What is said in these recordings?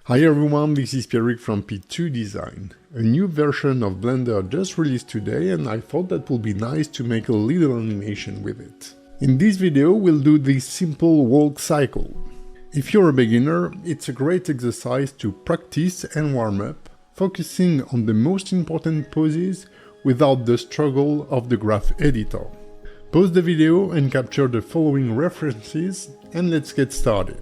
Hi everyone, this is Pierrick from P2 Design. A new version of Blender just released today and I thought that would be nice to make a little animation with it. In this video we'll do this simple walk cycle. If you're a beginner, it's a great exercise to practice and warm up, focusing on the most important poses without the struggle of the graph editor. Pause the video and capture the following references and let's get started.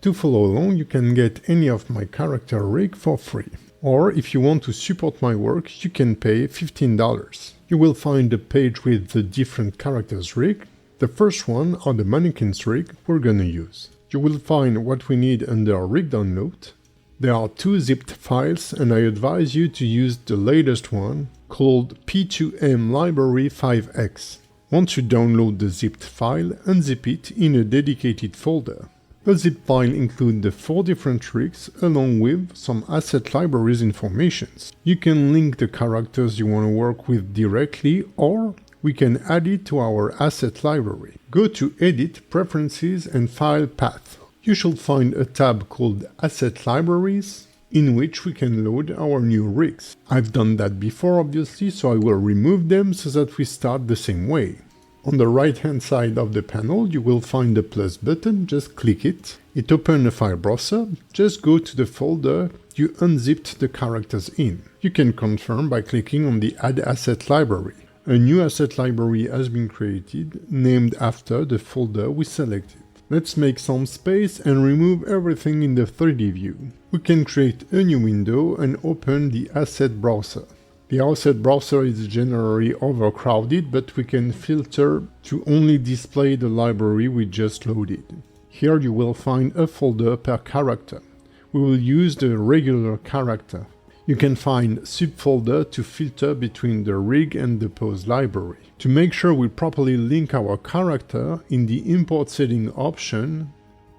To follow along, you can get any of my character rig for free. Or if you want to support my work, you can pay $15. You will find a page with the different characters rig. The first one are the mannequins rig we're gonna use. You will find what we need under rig download. There are two zipped files and I advise you to use the latest one called P2M Library 5X. Once you download the zipped file, unzip it in a dedicated folder. The zip file includes the 4 different rigs along with some asset libraries informations. You can link the characters you want to work with directly or we can add it to our asset library. Go to Edit, Preferences and File Path. You should find a tab called Asset Libraries in which we can load our new rigs. I've done that before obviously, so I will remove them so that we start the same way. On the right hand side of the panel you will find the plus button, just click it. It opens a file browser, just go to the folder you unzipped the characters in. You can confirm by clicking on the Add Asset Library. A new asset library has been created, named after the folder we selected. Let's make some space and remove everything in the 3D view. We can create a new window and open the asset browser. The asset browser is generally overcrowded, but we can filter to only display the library we just loaded. Here you will find a folder per character. We will use the regular character. You can find subfolder to filter between the rig and the pose library. To make sure we properly link our character, in the import setting option,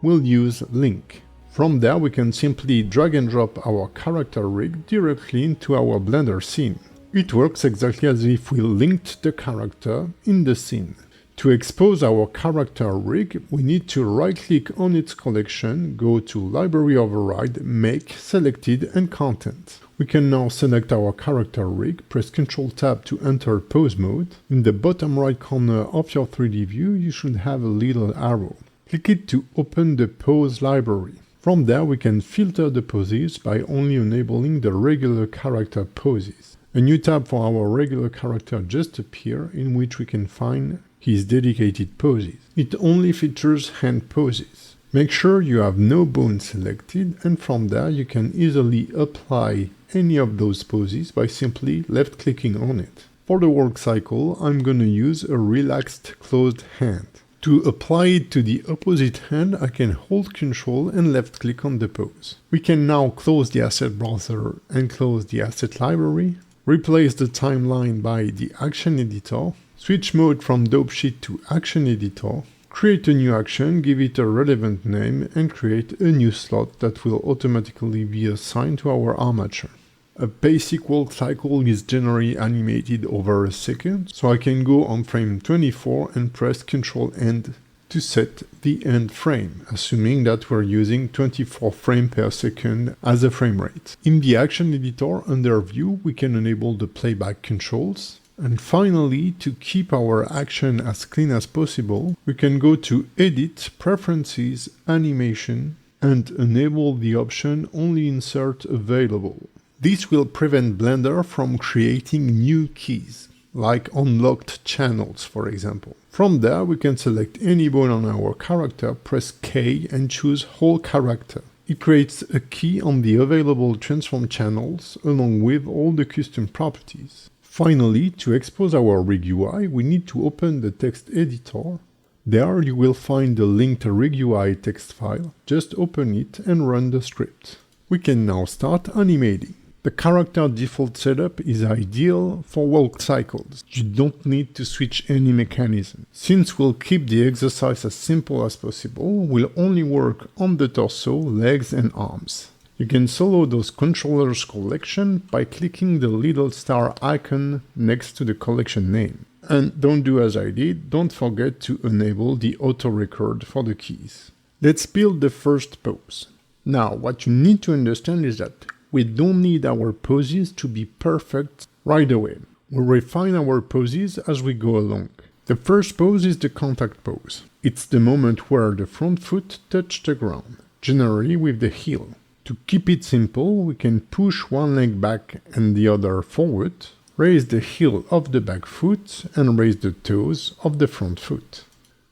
we'll use link. From there we can simply drag and drop our character rig directly into our Blender scene. It works exactly as if we linked the character in the scene. To expose our character rig, we need to right-click on its collection, go to Library Override, Make, Selected and Content. We can now select our character rig, press Ctrl-Tab to enter pose mode. In the bottom right corner of your 3D view you should have a little arrow. Click it to open the pose library. From there we can filter the poses by only enabling the regular character poses. A new tab for our regular character just appeared in which we can find his dedicated poses. It only features hand poses. Make sure you have no bone selected and from there you can easily apply any of those poses by simply left clicking on it. For the work cycle I'm gonna use a relaxed closed hand. To apply it to the opposite hand, I can hold Ctrl and left click on the pose. We can now close the asset browser and close the asset library, replace the timeline by the action editor, switch mode from dope sheet to action editor, create a new action, give it a relevant name and create a new slot that will automatically be assigned to our armature. A basic walk cycle is generally animated over a second, so I can go on frame 24 and press Ctrl End to set the end frame, assuming that we're using 24 frames per second as a frame rate. In the action editor under View, we can enable the playback controls. And finally, to keep our action as clean as possible, we can go to Edit, Preferences, Animation, and enable the option Only Insert Available. This will prevent Blender from creating new keys, like unlocked channels for example. From there we can select any bone on our character, press K and choose Whole Character. It creates a key on the available transform channels along with all the custom properties. Finally, to expose our rig UI, we need to open the text editor. There you will find the linked rig UI text file. Just open it and run the script. We can now start animating. The character default setup is ideal for walk cycles. You don't need to switch any mechanism. Since we'll keep the exercise as simple as possible, we'll only work on the torso, legs and arms. You can solo those controllers collection by clicking the little star icon next to the collection name. And don't do as I did, don't forget to enable the auto record for the keys. Let's build the first pose. Now, what you need to understand is that we don't need our poses to be perfect right away. We'll refine our poses as we go along. The first pose is the contact pose. It's the moment where the front foot touches the ground, generally with the heel. To keep it simple, we can push one leg back and the other forward, raise the heel of the back foot and raise the toes of the front foot.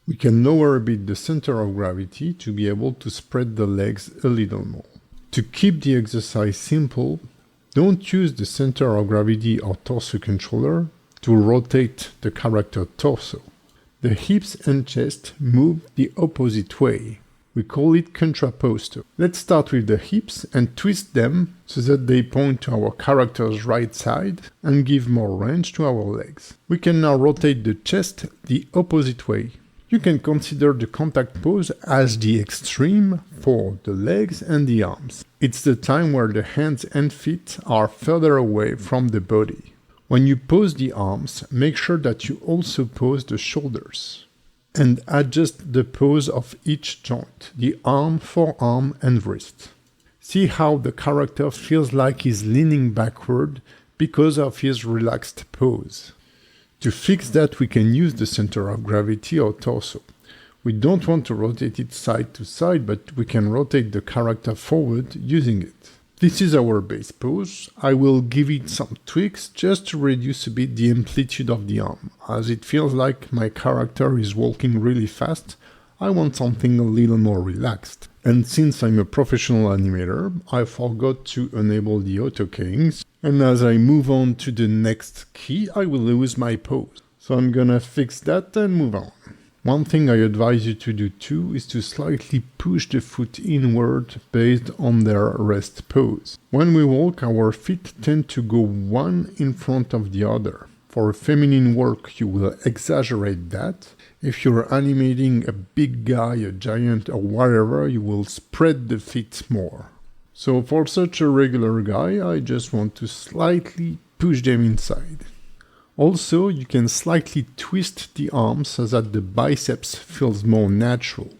We can lower a bit the center of gravity to be able to spread the legs a little more. To keep the exercise simple, don't use the center of gravity or torso controller to rotate the character torso. The hips and chest move the opposite way. We call it contrapposto. Let's start with the hips and twist them so that they point to our character's right side and give more range to our legs. We can now rotate the chest the opposite way. You can consider the contact pose as the extreme for the legs and the arms. It's the time where the hands and feet are further away from the body. When you pose the arms, make sure that you also pose the shoulders. And adjust the pose of each joint, the arm, forearm and wrist. See how the character feels like he's leaning backward because of his relaxed pose. To fix that, we can use the center of gravity or torso. We don't want to rotate it side to side, but we can rotate the character forward using it. This is our base pose. I will give it some tweaks just to reduce a bit the amplitude of the arm. As it feels like my character is walking really fast, I want something a little more relaxed. And since I'm a professional animator, I forgot to enable the auto keyings. And as I move on to the next key, I will lose my pose. So I'm gonna fix that and move on. One thing I advise you to do too is to slightly push the foot inward based on their rest pose. When we walk, our feet tend to go one in front of the other. For feminine work, you will exaggerate that. If you're animating a big guy, a giant or whatever, you will spread the feet more. So for such a regular guy, I just want to slightly push them inside. Also, you can slightly twist the arms so that the biceps feels more natural.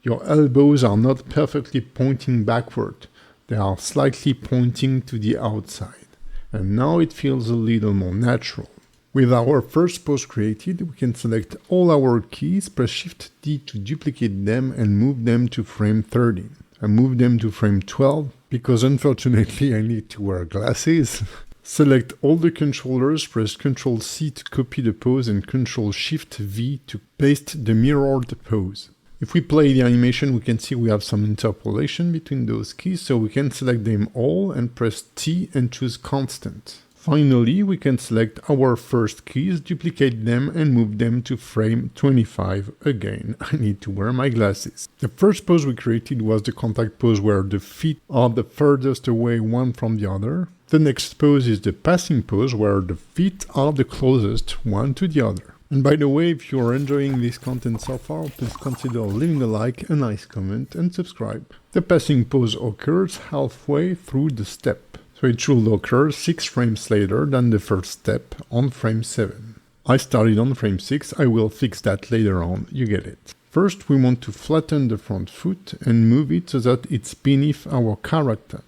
Your elbows are not perfectly pointing backward, they are slightly pointing to the outside. And now it feels a little more natural. With our first pose created, we can select all our keys, press Shift D to duplicate them and move them to frame 13. I move them to frame 12 because unfortunately I need to wear glasses. Select all the controllers, press Ctrl C to copy the pose and Ctrl Shift V to paste the mirrored pose. If we play the animation, we can see we have some interpolation between those keys, so we can select them all and press T and choose constant. Finally, we can select our first keys, duplicate them and move them to frame 25 again. I need to wear my glasses. The first pose we created was the contact pose where the feet are the furthest away one from the other. The next pose is the passing pose where the feet are the closest one to the other. And by the way, if you're enjoying this content so far, please consider leaving a like, a nice comment and subscribe. The passing pose occurs halfway through the step. So it should occur 6 frames later than the first step on frame 7. I started on frame 6, I will fix that later on, you get it. First we want to flatten the front foot and move it so that it's beneath our character.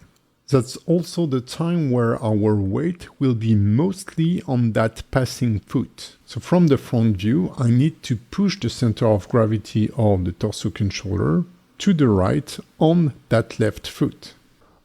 That's also the time where our weight will be mostly on that passing foot. So from the front view, I need to push the center of gravity of the torso controller to the right on that left foot.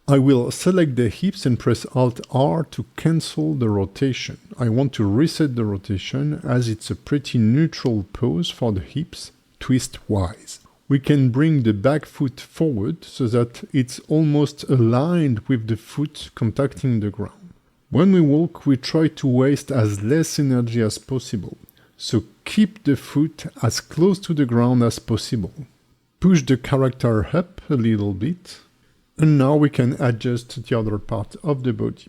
I will select the hips and press Alt-R to cancel the rotation. I want to reset the rotation as it's a pretty neutral pose for the hips, twist-wise. We can bring the back foot forward so that it's almost aligned with the foot contacting the ground. When we walk, we try to waste as less energy as possible. So keep the foot as close to the ground as possible. Push the character up a little bit. And now we can adjust the other part of the body.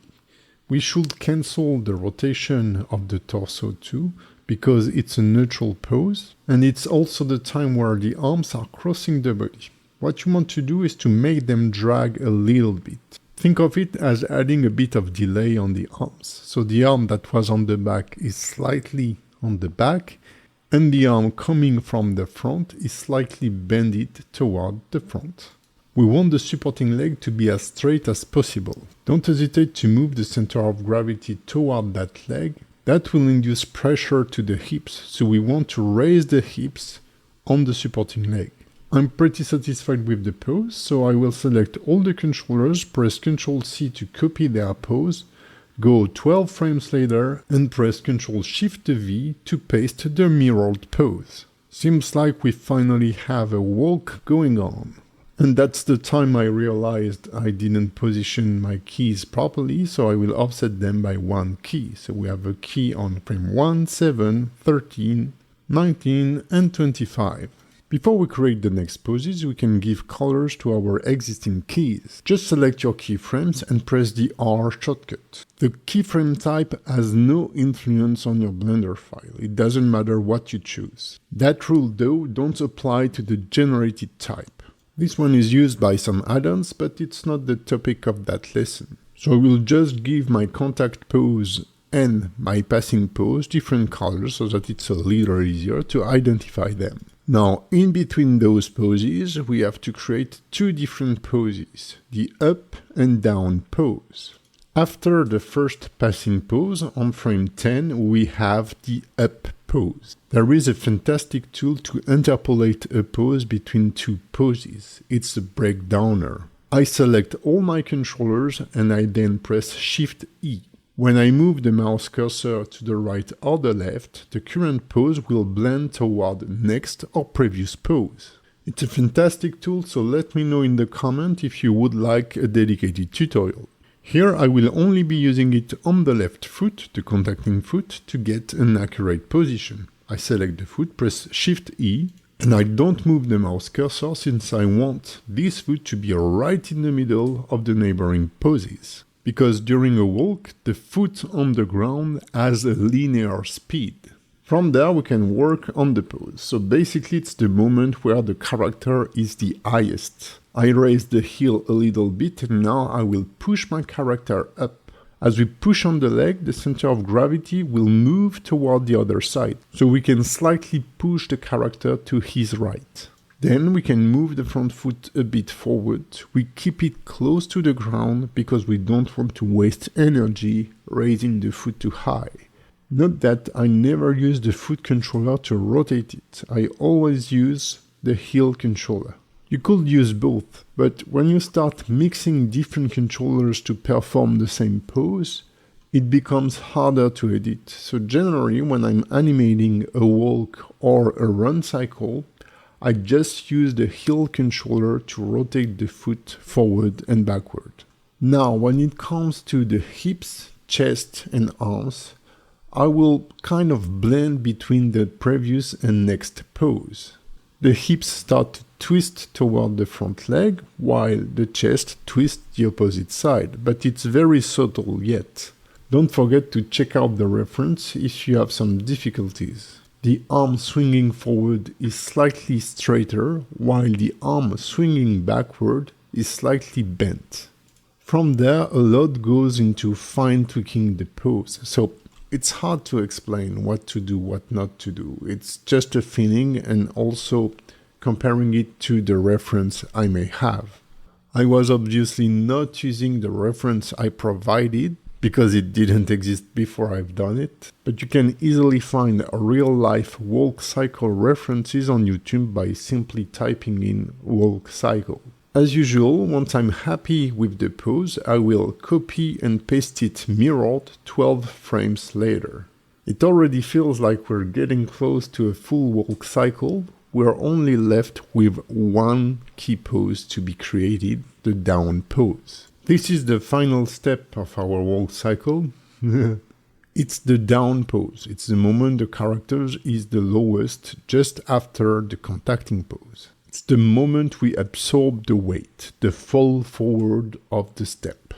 We should cancel the rotation of the torso too, because it's a neutral pose, and it's also the time where the arms are crossing the body. What you want to do is to make them drag a little bit. Think of it as adding a bit of delay on the arms. So the arm that was on the back is slightly on the back, and the arm coming from the front is slightly bended toward the front. We want the supporting leg to be as straight as possible. Don't hesitate to move the center of gravity toward that leg. That will induce pressure to the hips, so we want to raise the hips on the supporting leg. I'm pretty satisfied with the pose, so I will select all the controllers, press Ctrl C to copy their pose, go 12 frames later and press Ctrl Shift V to paste the mirrored pose. Seems like we finally have a walk going on. And that's the time I realized I didn't position my keys properly, so I will offset them by one key. So we have a key on frame 1, 7, 13, 19 and 25. Before we create the next poses, we can give colors to our existing keys. Just select your keyframes and press the R shortcut. The keyframe type has no influence on your Blender file. It doesn't matter what you choose. That rule though don't apply to the generated type. This one is used by some add-ons, but it's not the topic of that lesson. So I will just give my contact pose and my passing pose different colors so that it's a little easier to identify them. Now, in between those poses, we have to create two different poses, the up and down pose. After the first passing pose, on frame 10, we have the up pose. There is a fantastic tool to interpolate a pose between two poses. It's a breakdowner. I select all my controllers and I then press Shift E. When I move the mouse cursor to the right or the left, the current pose will blend toward next or previous pose. It's a fantastic tool, so let me know in the comment if you would like a dedicated tutorial. Here I will only be using it on the left foot, the contacting foot, to get an accurate position. I select the foot, press Shift E, and I don't move the mouse cursor since I want this foot to be right in the middle of the neighboring poses. Because during a walk, the foot on the ground has a linear speed. From there we can work on the pose. So basically it's the moment where the character is the highest. I raise the heel a little bit and now I will push my character up. As we push on the leg, the center of gravity will move toward the other side. So we can slightly push the character to his right. Then we can move the front foot a bit forward. We keep it close to the ground because we don't want to waste energy raising the foot too high. Note that I never use the foot controller to rotate it. I always use the heel controller. You could use both, but when you start mixing different controllers to perform the same pose, it becomes harder to edit. So generally, when I'm animating a walk or a run cycle, I just use the heel controller to rotate the foot forward and backward. Now, when it comes to the hips, chest and arms, I will kind of blend between the previous and next pose. The hips start to twist toward the front leg, while the chest twists the opposite side, but it's very subtle yet. Don't forget to check out the reference if you have some difficulties. The arm swinging forward is slightly straighter, while the arm swinging backward is slightly bent. From there, a lot goes into fine-tweaking the pose, so it's hard to explain what to do, what not to do. It's just a feeling and also comparing it to the reference I may have. I was obviously not using the reference I provided because it didn't exist before I've done it, but you can easily find real-life walk cycle references on YouTube by simply typing in walk cycle. As usual, once I'm happy with the pose, I will copy and paste it mirrored 12 frames later. It already feels like we're getting close to a full walk cycle. We're only left with one key pose to be created, the down pose. This is the final step of our walk cycle. It's the down pose. It's the moment the character is the lowest just after the contacting pose. It's the moment we absorb the weight, the fall forward of the step.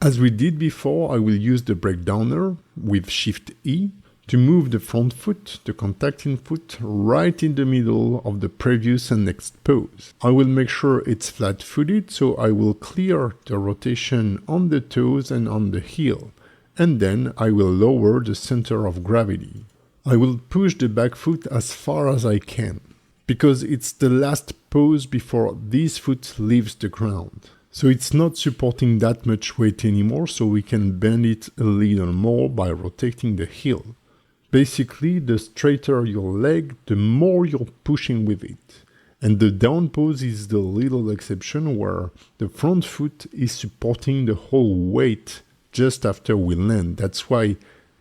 As we did before, I will use the breakdowner with Shift E to move the front foot, the contacting foot, right in the middle of the previous and next pose. I will make sure it's flat-footed, so I will clear the rotation on the toes and on the heel, and then I will lower the center of gravity. I will push the back foot as far as I can, because it's the last pose before this foot leaves the ground. So it's not supporting that much weight anymore, so we can bend it a little more by rotating the heel. Basically, the straighter your leg, the more you're pushing with it. And the down pose is the little exception where the front foot is supporting the whole weight just after we land. That's why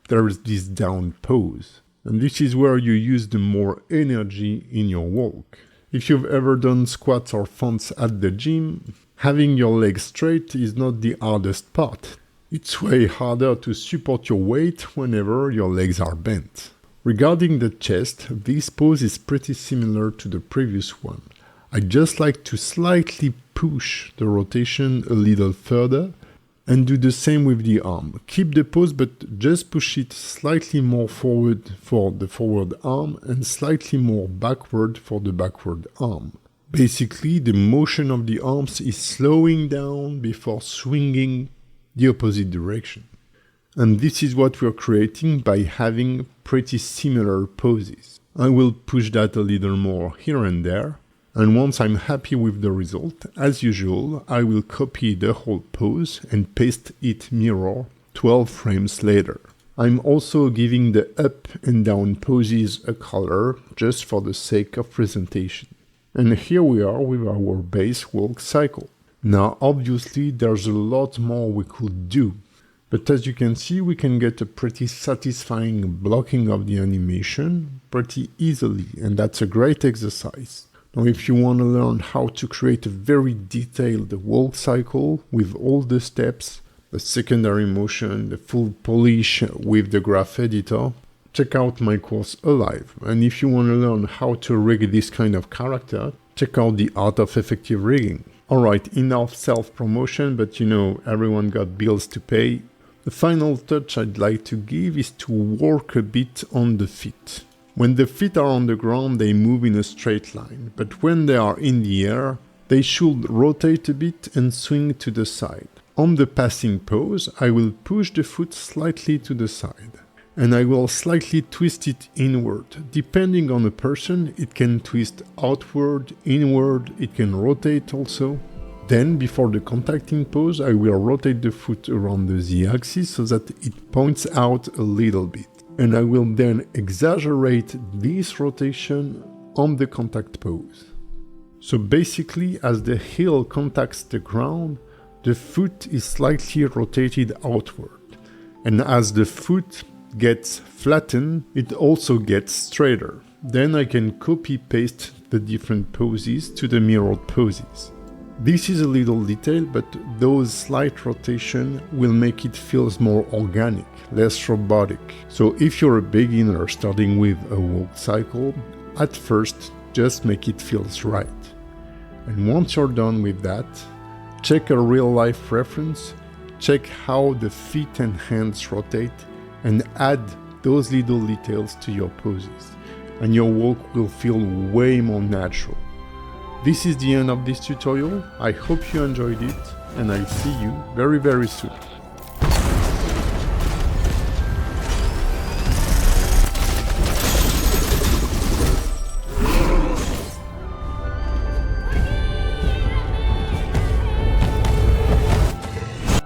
there is this down pose. And this is where you use the more energy in your walk. If you've ever done squats or fronts at the gym, having your legs straight is not the hardest part. It's way harder to support your weight whenever your legs are bent. Regarding the chest, this pose is pretty similar to the previous one. I just like to slightly push the rotation a little further and do the same with the arm. Keep the pose but just push it slightly more forward for the forward arm and slightly more backward for the backward arm. Basically, the motion of the arms is slowing down before swinging the opposite direction. And this is what we're creating by having pretty similar poses. I will push that a little more here and there, and once I'm happy with the result, as usual, I will copy the whole pose and paste it mirror 12 frames later. I'm also giving the up and down poses a color just for the sake of presentation. And here we are with our base walk cycle. Now obviously there's a lot more we could do, but as you can see we can get a pretty satisfying blocking of the animation pretty easily, and that's a great exercise. Now if you want to learn how to create a very detailed walk cycle with all the steps, the secondary motion, the full polish with the graph editor, check out my course Alive. And if you want to learn how to rig this kind of character, check out the Art of Effective Rigging. Alright, enough self-promotion, but you know, everyone got bills to pay. The final touch I'd like to give is to work a bit on the feet. When the feet are on the ground, they move in a straight line, but when they are in the air, they should rotate a bit and swing to the side. On the passing pose, I will push the foot slightly to the side, and I will slightly twist it inward. Depending on the person, it can twist outward, inward, it can rotate also. Then, before the contacting pose, I will rotate the foot around the z-axis so that it points out a little bit. And I will then exaggerate this rotation on the contact pose. So basically, as the heel contacts the ground, the foot is slightly rotated outward. And as the foot gets flattened, it also gets straighter. Then I can copy-paste the different poses to the mirrored poses. This is a little detail, but those slight rotation will make it feel more organic, less robotic. So if you're a beginner starting with a walk cycle, at first just make it feel right. And once you're done with that, check a real-life reference, check how the feet and hands rotate, and add those little details to your poses, and your walk will feel way more natural. This is the end of this tutorial. I hope you enjoyed it, and I'll see you very soon.